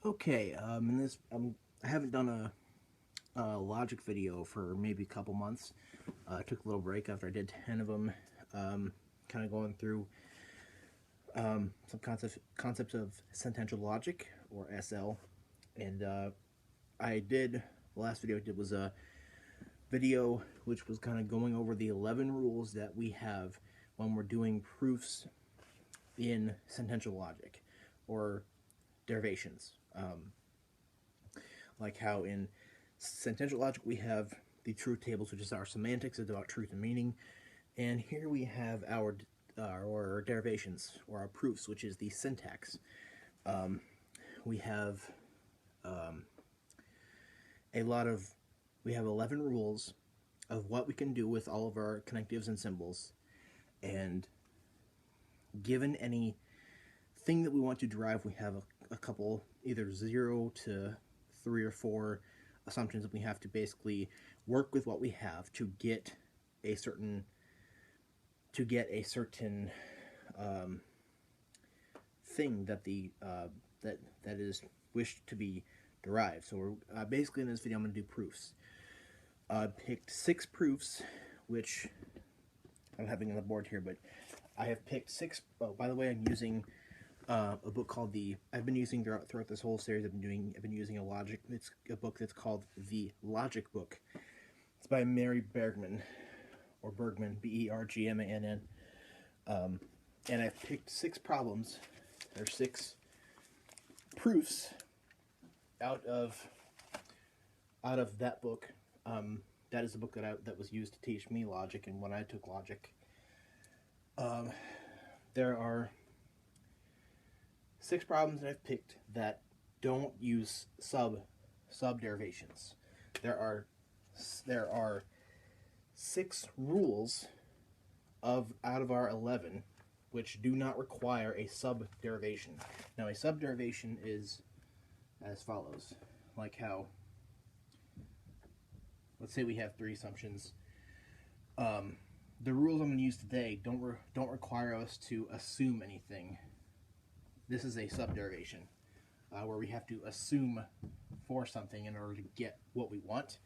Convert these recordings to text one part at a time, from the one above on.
Okay, I haven't done a logic video for maybe a couple months. I took a little break after I did 10 of them, kind of going through some concepts of sentential logic, or SL. And the last video I did was a video which was kind of going over the 11 rules that we have when we're doing proofs in sentential logic, or derivations. Like how in sentential logic we have the truth tables, which is our semantics, it's about truth and meaning, and here we have our derivations, or our proofs, which is the syntax. We have we have 11 rules of what we can do with all of our connectives and symbols, and given any thing that we want to derive, we have a couple, either 0 to 3 or 4 assumptions that we have to basically work with what we have to get a certain thing that that is wished to be derived. So we're basically, in this video, I'm going to do proofs. I picked 6 proofs, which I'm having on the board here, but I have picked 6. Oh, by the way, I'm using a book called I've been using throughout this whole series. I've been using it's a book that's called The Logic Book. It's by Mary Bergmann, or Bergmann, Bergmann. And I've picked 6 problems, or 6 proofs out of that book. That is the book that was used to teach me logic, and when I took logic. There are 6 problems that I've picked that don't use subderivations. There are 6 rules out of our 11 which do not require a subderivation. Now, a subderivation is as follows. Like how, let's say we have 3 assumptions. The rules I'm going to use today don't require us to assume anything. This is a subderivation, where we have to assume for something in order to get what we want.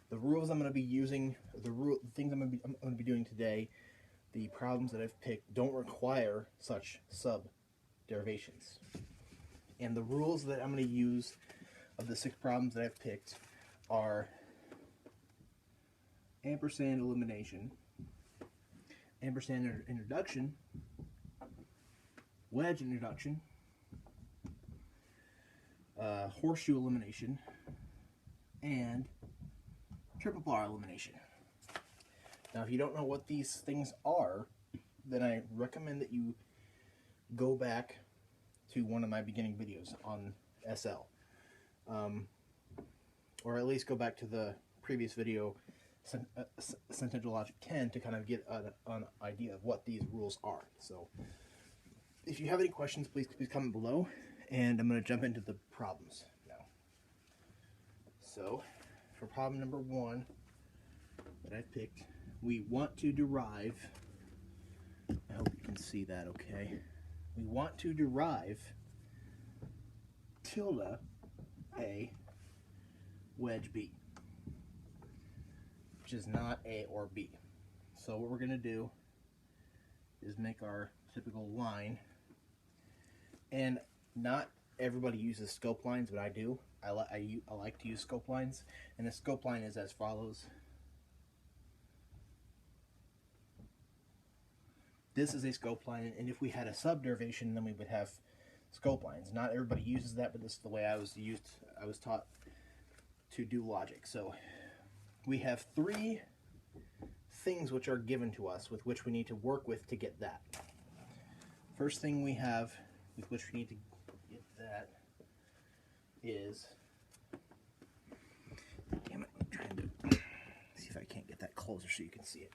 The rules I'm going to be using, the things I'm going to be doing today, the problems that I've picked don't require such subderivations. And the rules that I'm going to use of the 6 problems that I've picked are ampersand elimination, ampersand introduction, wedge introduction, horseshoe elimination, and triple bar elimination. Now, if you don't know what these things are, then I recommend that you go back to one of my beginning videos on SL. Or at least go back to the previous video, Sentential Logic 10, to kind of get an idea of what these rules are. So, if you have any questions, please comment below, and I'm going to jump into the problems now. So, for problem number 1 that I've picked, we want to derive, I hope you can see that okay, we want to derive tilde A wedge B, which is not A or B. So what we're going to do is make our typical line, and not everybody uses scope lines, but I do. I like to use scope lines, and the scope line is as follows. This is a scope line, and if we had a subderivation, then we would have scope lines. Not everybody uses that, but this is the way I was taught to do logic. So we have 3 things which are given to us with which we need to work with to get that. First thing we have with which we need to get that is, damn it, I'm trying to see if I can't get that closer so you can see it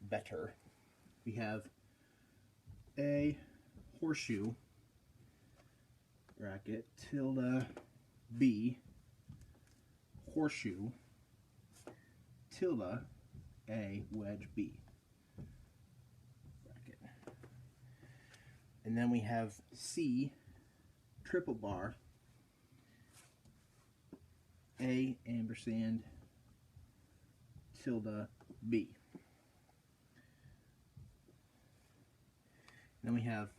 better. We have a horseshoe bracket tilde B horseshoe tilde A wedge B bracket. And then we have C triple bar A ampersand tilde B. Then we have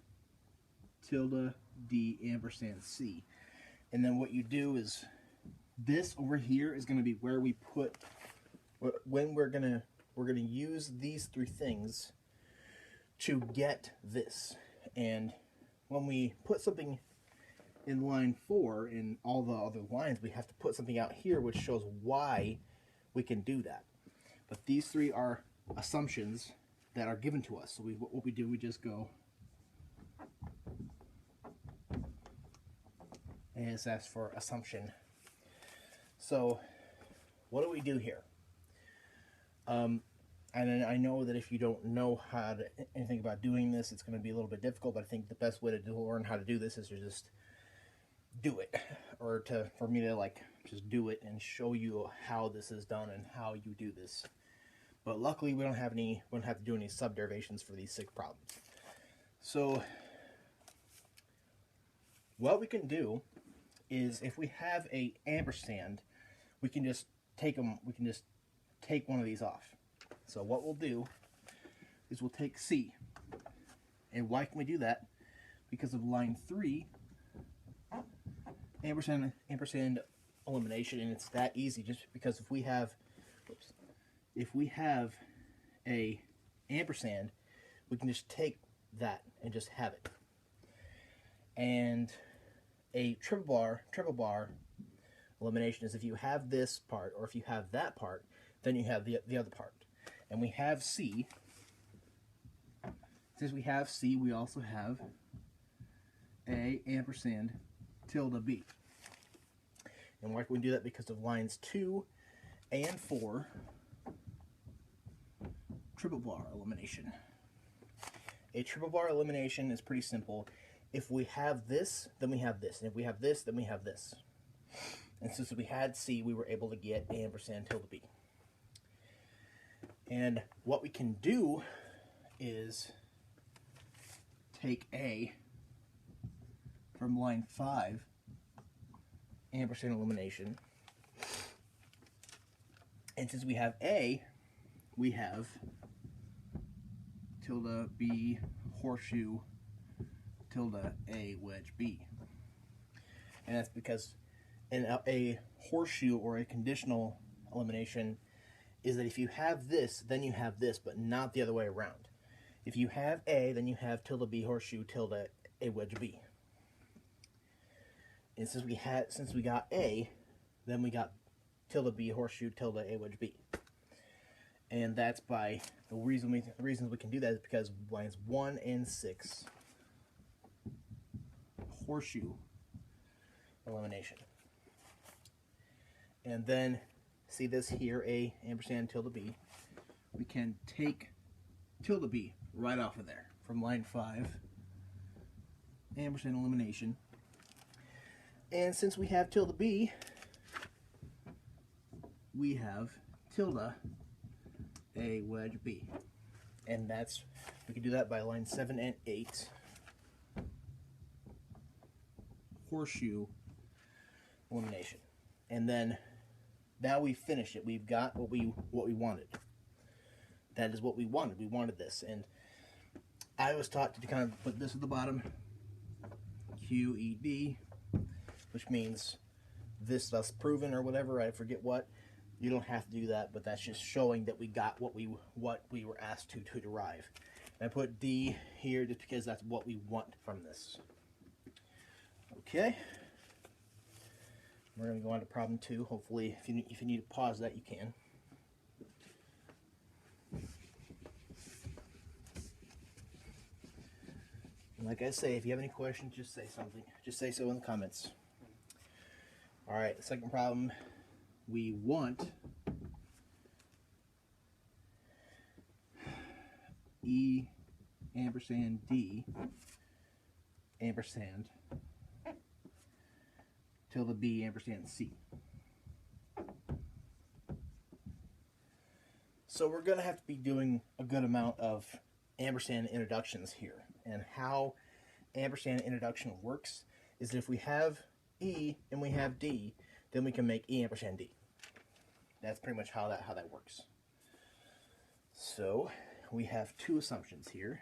tilde D ampersand C. And then what you do is this over here is going to be where we put, when we're gonna use these three things to get this. And when we put something in line 4 in all the other lines, we have to put something out here which shows why we can do that. But these three are assumptions that are given to us. So what we do, we just go ASS for assumption. So what do we do here? And I know that if you don't know anything about doing this, it's going to be a little bit difficult, but I think the best way to learn how to do this is to just do it, or for me to like just do it and show you how this is done and how you do this. But luckily we don't have to do any subderivations for these 6 problems. So what we can do is, if we have a ampersand, we can just take one of these off. So what we'll do is we'll take C. And why can we do that? Because of line 3, ampersand elimination, and it's that easy, just because if we have a ampersand, we can just take that and just have it. And a triple bar elimination is if you have this part, or if you have that part, then you have the other part. And we have C. Since we have C, we also have A ampersand tilde B. And why can we do that? Because of lines 2 and 4, triple bar elimination. A triple bar elimination is pretty simple. If we have this, then we have this. And if we have this, then we have this. And since we had C, we were able to get A ampersand tilde B. And what we can do is take A from line 5, ampersand elimination. And since we have A, we have tilde B horseshoe tilde A wedge B. And that's because in a horseshoe, or a conditional elimination, is that if you have this, then you have this, but not the other way around. If you have A, then you have tilde B horseshoe tilde A wedge B. And since we got A, then we got tilde B horseshoe tilde A wedge B. And that's by the reasons we can do that is because lines 1 and 6, horseshoe elimination. And then see this here, A ampersand tilde B. We can take tilde B right off of there from line 5, ampersand elimination. And since we have tilde B, we have tilde A wedge B. And we can do that by line 7 and 8, horseshoe elimination. And then now we finished it. We've got what we wanted. That is what we wanted. We wanted this. And I was taught to kind of put this at the bottom, QED, which means this thus proven or whatever, I forget what. You don't have to do that, but that's just showing that we got what we were asked to derive. And I put D here just because that's what we want from this. Okay. We're going to go on to problem 2. Hopefully, if you need to pause that, you can. And like I say, if you have any questions, just say something. Just say so in the comments. Alright, the second problem, we want E ampersand D ampersand tilde B ampersand C. So we're going to have to be doing a good amount of ampersand introductions here. And how ampersand introduction works is if we have E and we have D, then we can make E ampersand D. That's pretty much how that works. So we have two assumptions here.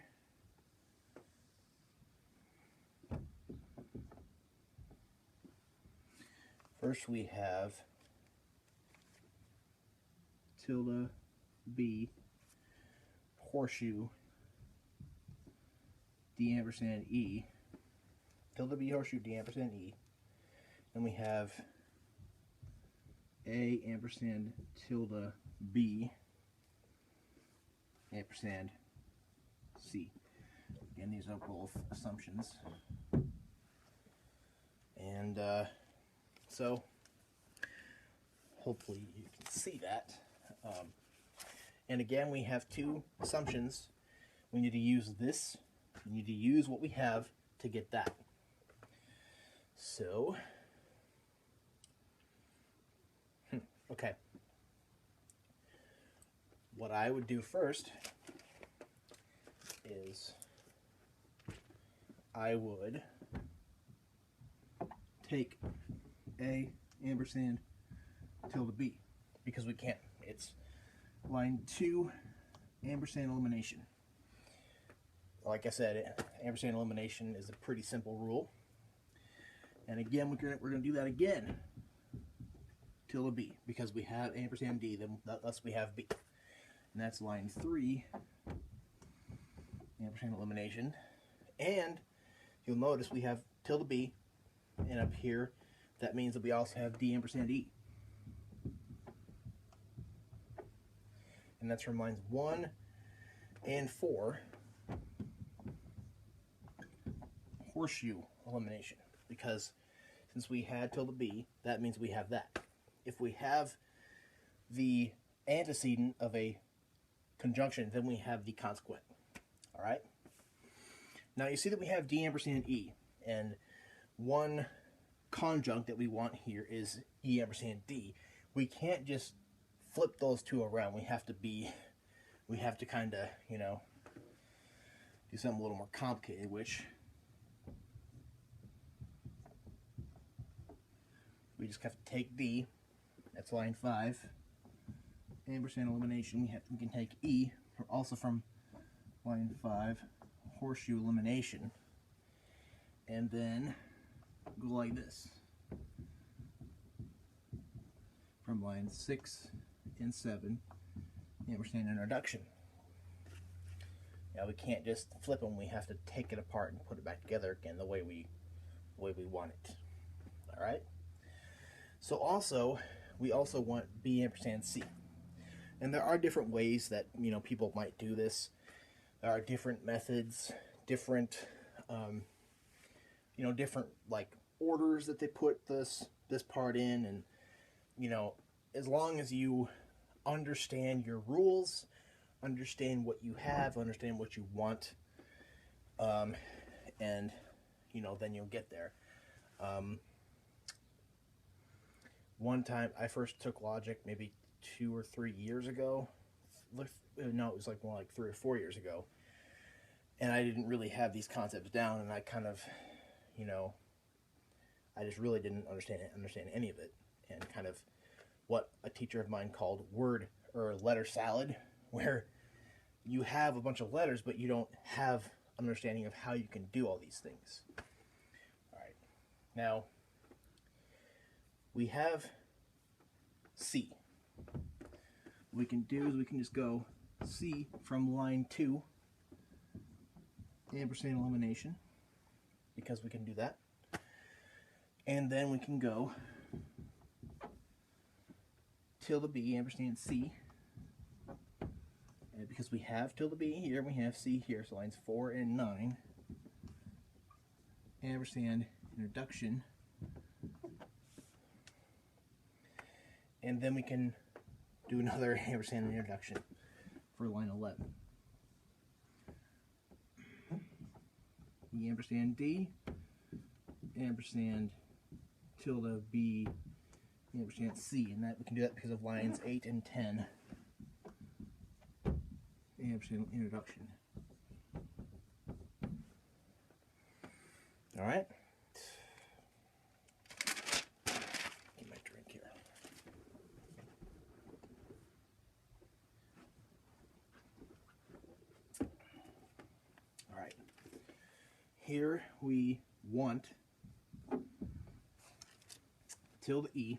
First we have tilde B horseshoe D ampersand E, tilde B horseshoe D ampersand E, and we have A ampersand tilde B ampersand C. Again, these are both assumptions. And so hopefully you can see that. And again, we have two assumptions. We need to use this. We need to use what we have to get that. So, okay. What I would do first is I would take A ampersand tilde B, because we can't. It's line 2 ampersand elimination. Like I said, ampersand elimination is a pretty simple rule. And again, we're going to do that again. Tilde B, because we have ampersand D, then thus we have B. And that's line 3 ampersand elimination. And you'll notice we have tilde B, and up here, that means that we also have D ampersand E. And that's from lines 1 and 4, horseshoe elimination. Because since we had tilde B, that means we have that. If we have the antecedent of a conjunction, then we have the consequent. Alright? Now you see that we have D ampersand E, and one conjunct that we want here is E ampersand D. We can't just flip those two around. We have to kind of, do something a little more complicated, which we just have to take D, that's line 5, ampersand elimination. We can take E, also from line 5, horseshoe elimination, and then go like this from lines 6 and 7, ampersand introduction. Now we can't just flip them. We have to take it apart and put it back together again the way we want it. All right. So we also want B ampersand C, and there are different ways that people might do this. There are different methods, different different like orders that they put this part in, and as long as you understand your rules, understand what you have, understand what you want, and then you'll get there. One time I first took logic maybe 2 or 3 years ago. No, it was like more like 3 or 4 years ago, and I didn't really have these concepts down, and I kind of I just really didn't understand any of it, and kind of what a teacher of mine called word or letter salad, where you have a bunch of letters but you don't have an understanding of how you can do all these things. All right, now we have C. What we can do is we can just go C from line 2, ampersand elimination, because we can do that. And then we can go tilde B ampersand C, and because we have tilde B here, we have C here, so lines 4 and 9, ampersand introduction, and then we can do another ampersand introduction for line 11. E ampersand D, ampersand tilde B, ampersand C, and that we can do that because of lines 8 and 10, ampersand introduction. All right. here we want tilde E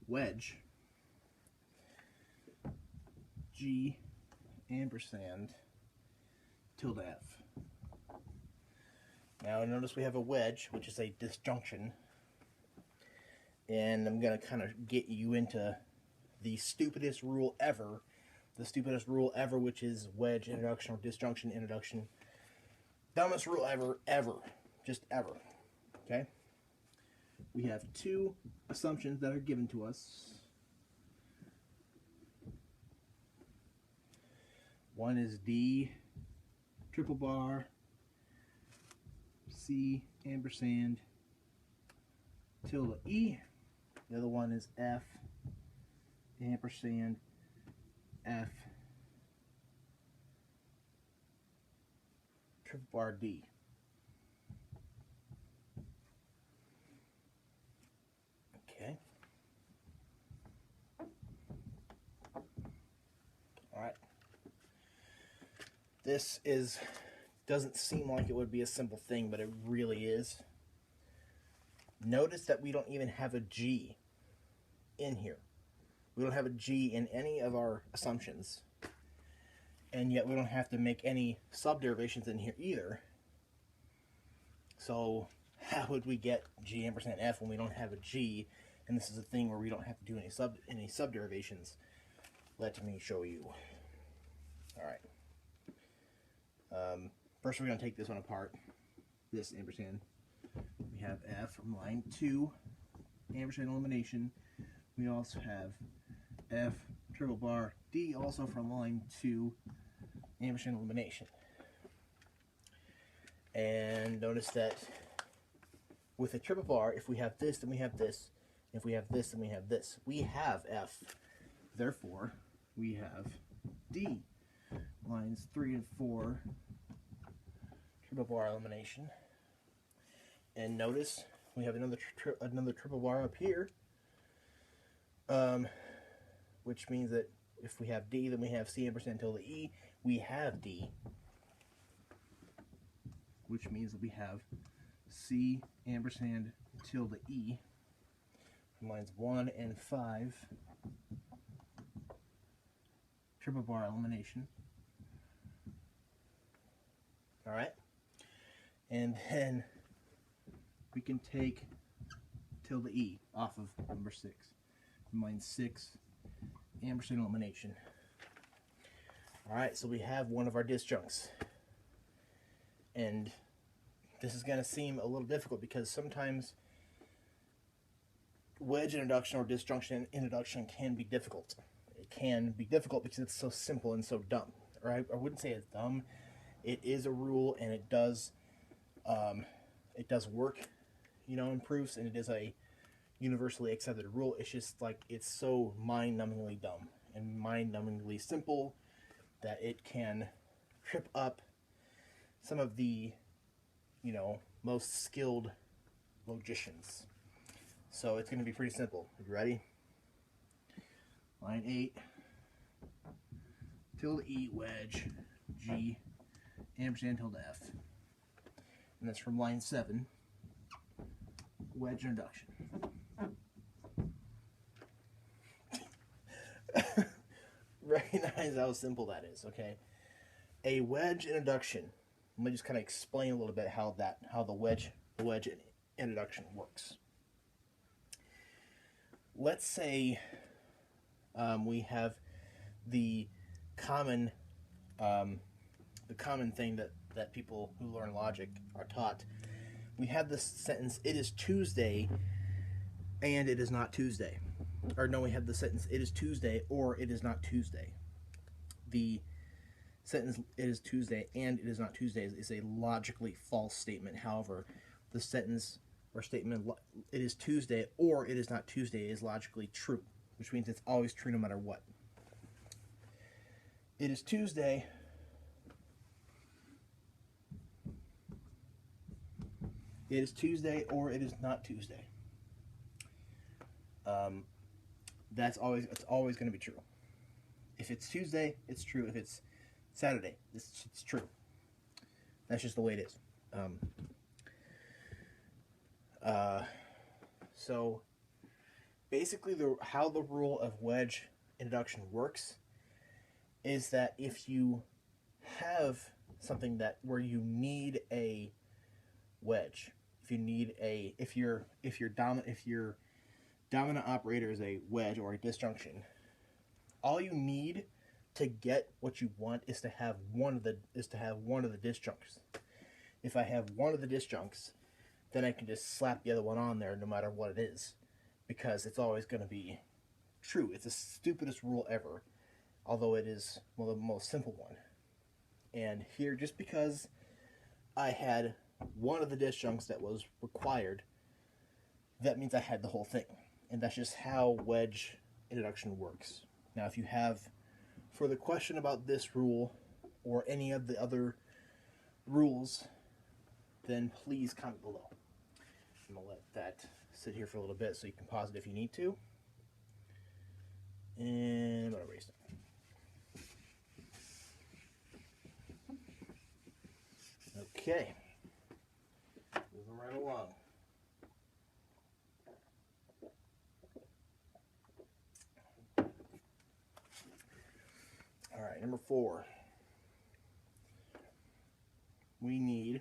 wedge G ampersand tilde F. Now notice we have a wedge, which is a disjunction, and I'm going to kind of get you into the stupidest rule ever, which is wedge introduction or disjunction introduction. Dumbest rule ever, just ever. Okay? We have two assumptions that are given to us. One is D triple bar C ampersand tilde E. The other one is F ampersand F triple bar D. Okay. All right. This doesn't seem like it would be a simple thing, but it really is. Notice that we don't even have a G in here. We don't have a G in any of our assumptions. And yet we don't have to make any subderivations in here either. So how would we get G ampersand F when we don't have a G? And this is a thing where we don't have to do any subderivations. Let me show you. All right. First we're going to take this one apart. This ampersand. We have F from line 2, ampersand elimination. We also have F triple bar D also from line 2, ampersand elimination. And notice that with a triple bar, if we have this, then we have this. If we have this, then we have this. We have F. Therefore, we have D. Lines 3 and 4, triple bar elimination. And notice we have another triple bar up here, which means that if we have D, then we have C ampersand tilde E. We have D, which means that we have C ampersand tilde E from lines 1 and 5, triple bar elimination. All right, and then we can take tilde E off of number 6. From line 6, ampersand elimination. Alright, so we have one of our disjuncts. And this is going to seem a little difficult because sometimes wedge introduction or disjunction introduction can be difficult. It can be difficult because it's so simple and so dumb. Or I wouldn't say it's dumb. It is a rule, and it does work, you know, in proofs, and it is a universally accepted rule. It's just like it's so mind-numbingly dumb and mind-numbingly simple that it can trip up some of the, you know, most skilled logicians. So it's going to be pretty simple. You ready? Line 8, tilde E wedge G ampersand tilde F. And that's from line 7, wedge introduction. Recognize how simple that is, okay? A wedge introduction. Let me just kind of explain a little bit how the wedge introduction works. Let's say we have the common thing that people who learn logic are taught. We have this sentence, it is Tuesday and it is not Tuesday. Or no, we have the sentence, it is Tuesday or it is not Tuesday. The sentence, it is Tuesday and it is not Tuesday is a logically false statement. However, the sentence or statement, it is Tuesday or it is not Tuesday, is logically true, which means it's always true no matter what. It is Tuesday. It is Tuesday or it is not Tuesday. It's always going to be true. If it's Tuesday, it's true. If it's Saturday, it's true. That's just the way it is. So basically, how the rule of wedge introduction works is that if you have something that where you need a wedge, if your dominant operator is a wedge or a disjunction, all you need to get what you want is to have one of the disjuncts. If I have one of the disjuncts, then I can just slap the other one on there no matter what it is, because it's always going to be true. It's the stupidest rule ever, although it is, well, the most simple one. And here, just because I had one of the disjuncts that was required, that means I had the whole thing. And that's just how wedge introduction works. Now, if you have further question about this rule or any of the other rules, then please comment below. I'm going to let that sit here for a little bit so you can pause it if you need to. And I'm going to erase it. Okay. Moving right along. All right, number 4. We need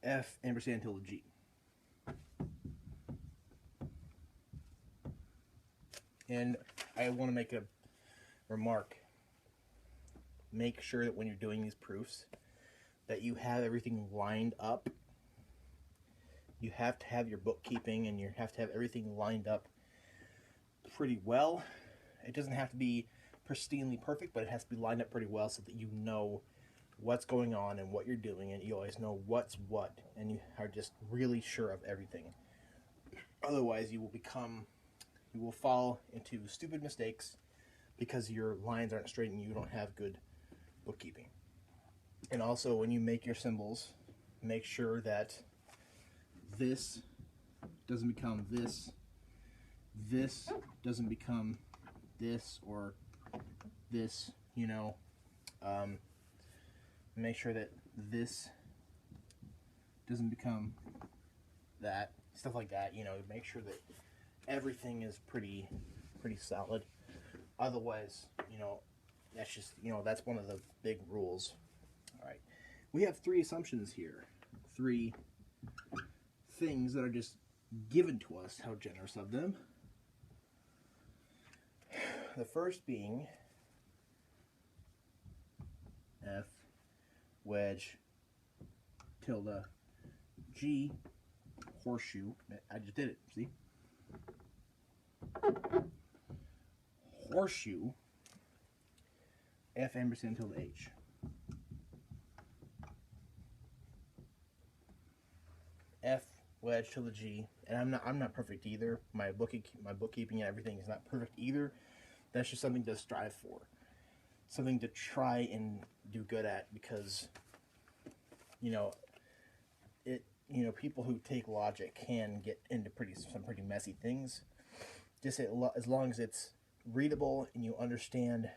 F ampersand until the G. And I want to make a remark. Make sure that when you're doing these proofs that you have everything lined up. You have to have your bookkeeping and you have to have everything lined up pretty well. It doesn't have to be pristinely perfect, but it has to be lined up pretty well so that you know what's going on and what you're doing, and you always know what's what, and you are just really sure of everything. Otherwise, you will fall into stupid mistakes because your lines aren't straight and you don't have good bookkeeping. And also, when you make your symbols, make sure that this doesn't become this doesn't become this, or this, make sure that this doesn't become that, stuff like that, make sure that everything is pretty solid. Otherwise, that's just, that's one of the big rules. All right, we have 3 assumptions here, 3 things that are just given to us. How generous of them. The first being F wedge tilde G horseshoe. I just did it, see? Horseshoe F ampersand tilde H. F wedge tilde G, and I'm not perfect either. My bookkeeping and everything is not perfect either. That's just something to strive for, something to try and do good at, because people who take logic can get into some pretty messy things. Just as long as it's readable and you understand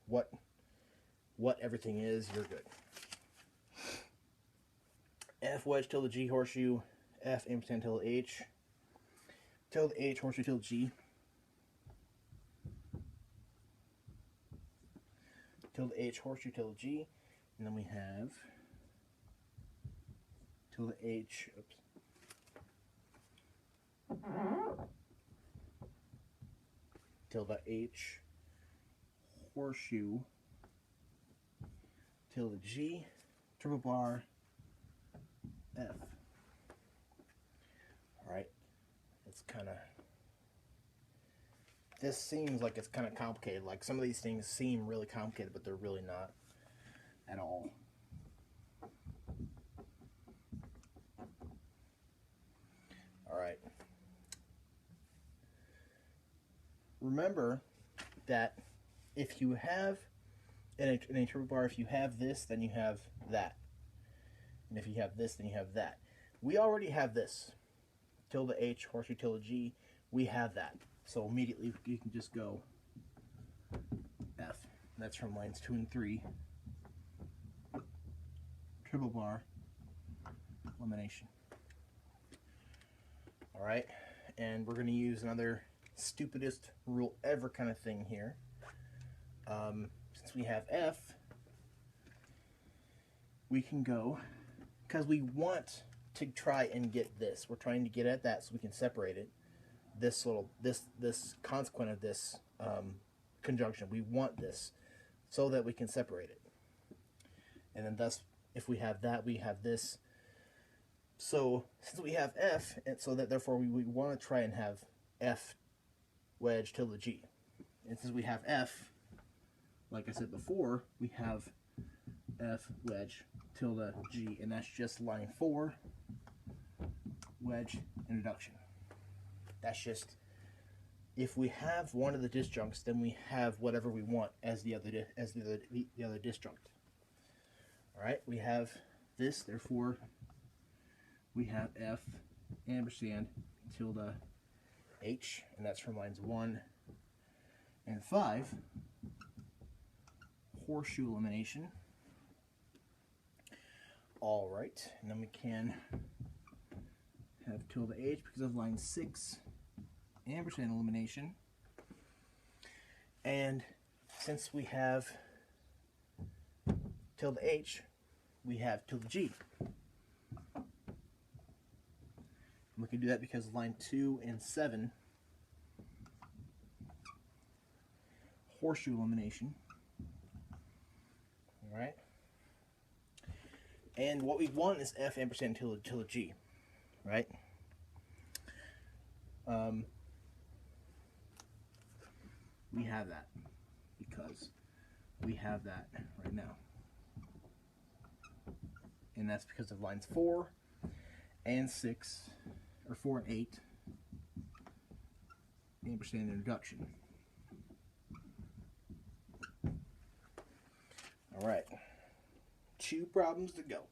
what everything is, you're good. F wedge tilde G horseshoe, F ampersand tilde H horseshoe tilde G, tilde H horseshoe tilde G, and then we have tilde H, tilde H horseshoe tilde G, triple bar F. Alright, this seems like it's kind of complicated. Like, some of these things seem really complicated, but they're really not at all. Alright. Remember that if you have, in a triple bar, if you have this, then you have that. And if you have this, then you have that. We already have this. Tilde H, horseshoe tilde G, we have that. So immediately you can just go F. That's from lines 2 and 3. Triple bar elimination. Alright, and we're going to use another stupidest rule ever kind of thing here. Since we have F, we can go, because we want to try and get this. We're trying to get at that so we can separate it. This consequent of this conjunction. We want this so that we can separate it. And then thus, if we have that, we have this. So since we have F, and so that therefore we want to try and have F wedge tilde G. And since we have F, like I said before, we have F wedge tilde G, and that's just line 4, wedge introduction. That's just, if we have one of the disjuncts, then we have whatever we want as the other disjunct. All right, we have this, therefore we have F ampersand tilde H, and that's from lines 1 and 5. Horseshoe elimination. All right, and then we can have tilde H because of line 6. Ampersand elimination, and since we have tilde H, we have tilde G. And we can do that because line 2 and 7, horseshoe elimination. All right, and what we want is F ampersand tilde G, right? We have that because we have that right now. And that's because of lines 4 and 6, or 4 and 8, ampersand introduction. Alright, 2 problems to go.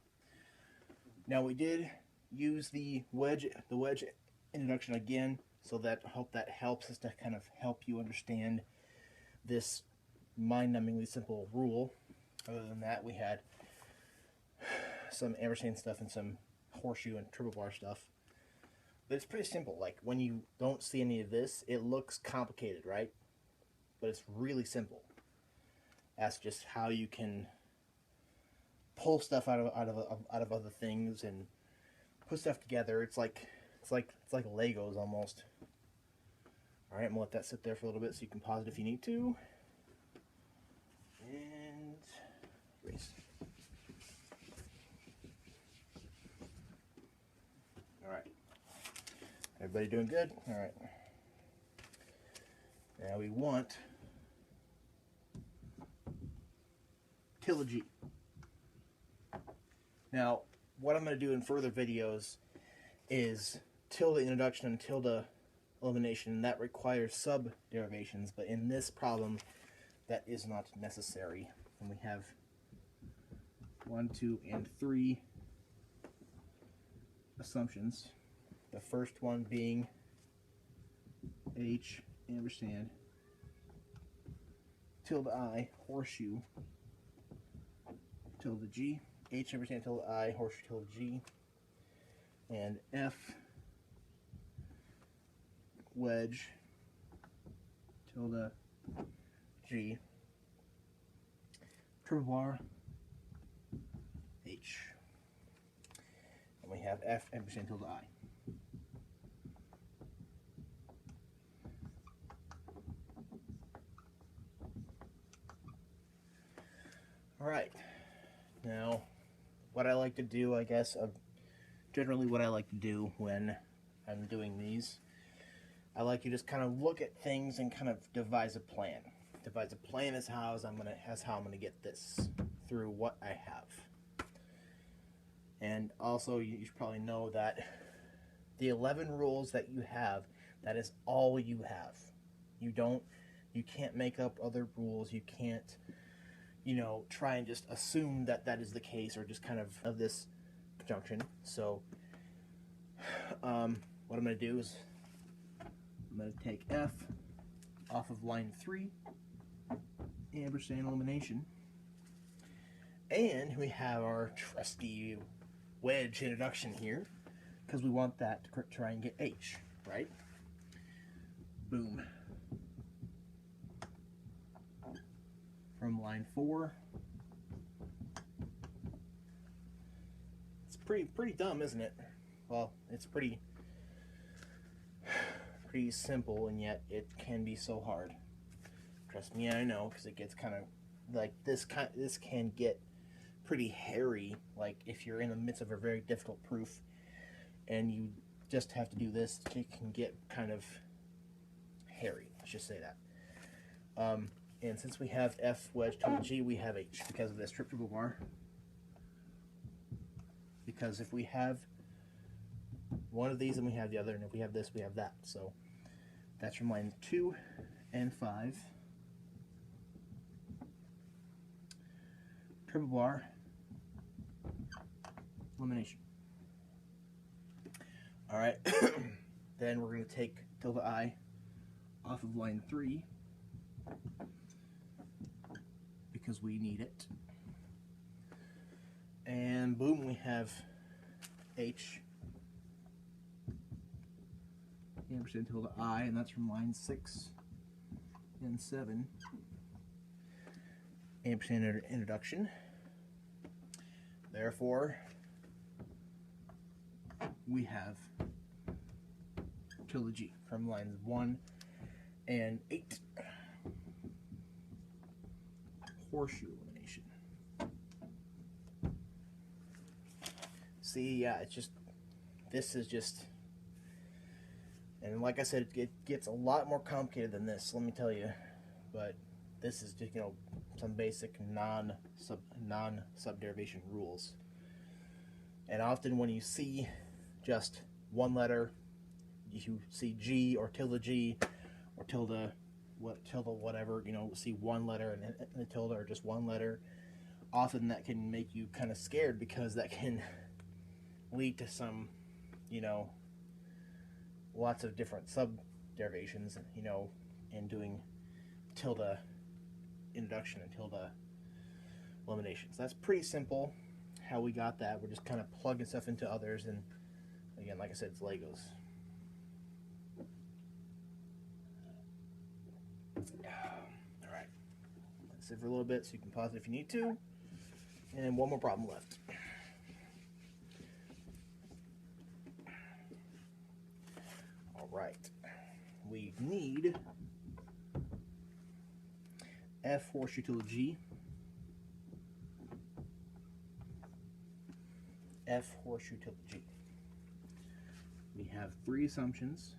Now we did use the wedge introduction again, so that helps us to kind of help you understand this mind-numbingly simple rule. Other than that, we had some ampersand stuff and some horseshoe and triple bar stuff. But it's pretty simple. Like, when you don't see any of this, it looks complicated, right? But it's really simple. That's just how you can pull stuff out of other things and put stuff together. It's like Legos almost. All right, I'm gonna let that sit there for a little bit so you can pause it if you need to. And erase. All right. Everybody doing good? All right. Now we want tilde G. Now, what I'm going to do in further videos is tilde introduction and tilde elimination, and that requires subderivations, but in this problem, that is not necessary. And we have 1, 2, and 3 assumptions. The first one being H ampersand tilde I horseshoe tilde G. H ampersand tilde I horseshoe tilde G. And F wedge tilde G triple bar H. And we have F ampersand tilde I. Alright, now what I like to do, I guess, generally what I like to do when I'm doing these, I like to just kind of look at things and kind of devise a plan. Devise a plan as how I'm gonna get this through what I have. And also, you should probably know that the 11 rules that you have, that is all you have. You can't make up other rules. You can't, try and just assume that that is the case, or just kind of this conjunction. So what I'm going to do is I'm going to take F off of line 3, ampersand elimination. And we have our trusty wedge introduction here, because we want that to try and get H, right? Boom. From line 4. It's pretty dumb, isn't it? Well, it's pretty simple, and yet it can be so hard. Trust me, I know, because it gets kind of like this can get pretty hairy, like if you're in the midst of a very difficult proof and you just have to do this, it can get kind of hairy, let's just say that. And since we have F wedge tilde G, we have H because of this triple bar. Because if we have one of these, then we have the other, and if we have this, we have that. So that's from lines 2 and 5. Triple bar elimination. All right, then we're going to take tilde I off of line 3 because we need it. And boom, we have H ampersand tilde I, and that's from line 6 and 7. Ampersand introduction. Therefore, we have tilde G from lines 1 and 8. Horseshoe elimination. See, yeah, it's just, this is just, and like I said, it gets a lot more complicated than this, let me tell you. But this is just, you know, some basic non-subderivation rules. And often when you see just one letter, you see G or tilde G or tilde whatever, you know, see one letter and the tilde or just one letter, often that can make you kind of scared, because that can lead to some, you know, lots of different subderivations, you know, and doing tilde introduction and tilde eliminations. That's pretty simple how we got that. We're just kind of plugging stuff into others, and again, like I said, it's Legos. Alright, let's sit for a little bit so you can pause it if you need to. And one more problem left. Alright, we need F horseshoe tilde G, F horseshoe tilde G. We have 3 assumptions.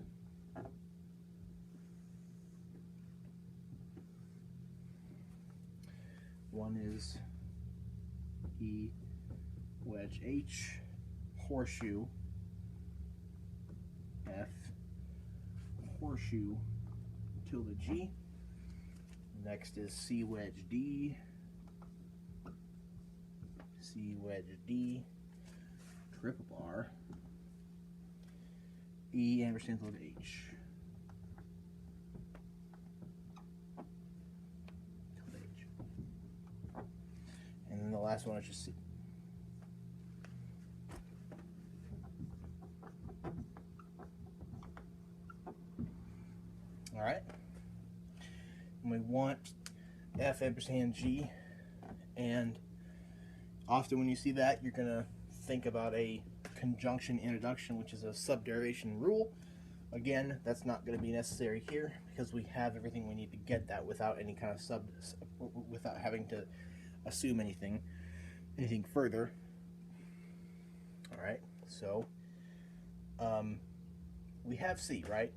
One is E wedge H horseshoe F horseshoe tilde G. Next is C wedge D, C wedge D, triple bar, E ampersand tilde H. Tilde H. And then the last one is just C. All right. And we want F ampersand G, and often when you see that, you're going to think about a conjunction introduction, which is a subderivation rule. Again, that's not going to be necessary here because we have everything we need to get that without any kind of without having to assume anything further. All right, so we have C, right?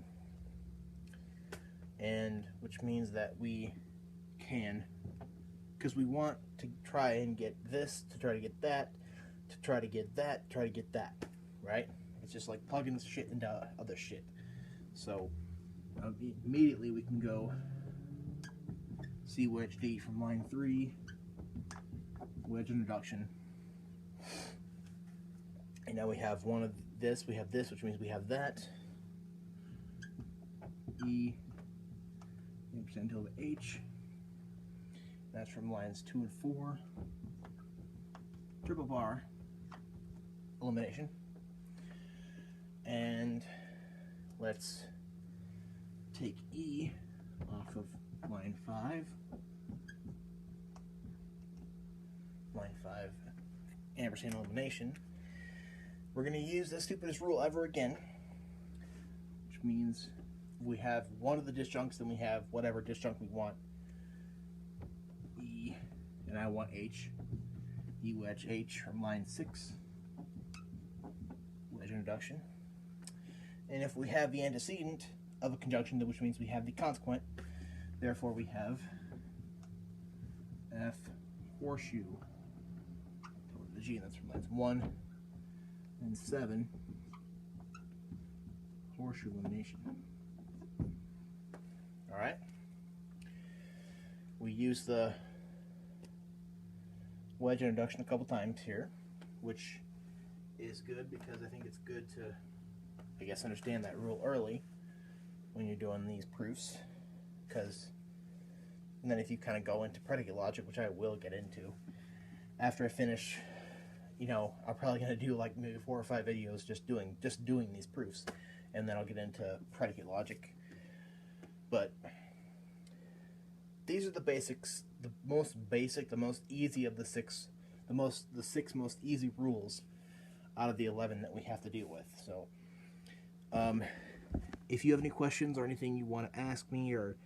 And which means that we can, because we want to try and get this, to try to get that, to try to get that, try to get that, right? It's just like plugging shit into other shit. So immediately we can go C wedge D from line 3, wedge introduction. And now we have one of this, we have this, which means we have that. E ampersand tilde H. That's from lines 2 and 4. Triple bar elimination. And let's take E off of line 5. Line 5, ampersand elimination. We're going to use the stupidest rule ever again, which means we have one of the disjuncts, then we have whatever disjunct we want. E, and I want H. E wedge H from line 6. Wedge introduction. And if we have the antecedent of a conjunction, which means we have the consequent, therefore we have F horseshoe. The G, and that's from lines 1 and 7. Horseshoe elimination. Alright. We use the wedge introduction a couple times here, which is good because I think it's good to, I guess, understand that rule early when you're doing these proofs, because and then if you kind of go into predicate logic, which I will get into after I finish, you know, I'm probably going to do like maybe 4 or 5 videos just doing these proofs, and then I'll get into predicate logic. But these are the basics, the most basic, the most easy of the 6 most easy rules out of the 11 that we have to deal with. So if you have any questions or anything you want to ask me or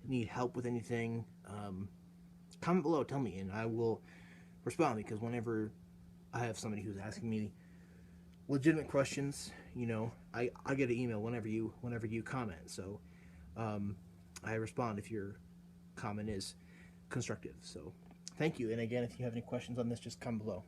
need help with anything, comment below, tell me, and I will respond, because whenever I have somebody who's asking me legitimate questions, you know, I get an email whenever you comment. So I respond if your comment is constructive. So thank you, and again, if you have any questions on this, just comment below.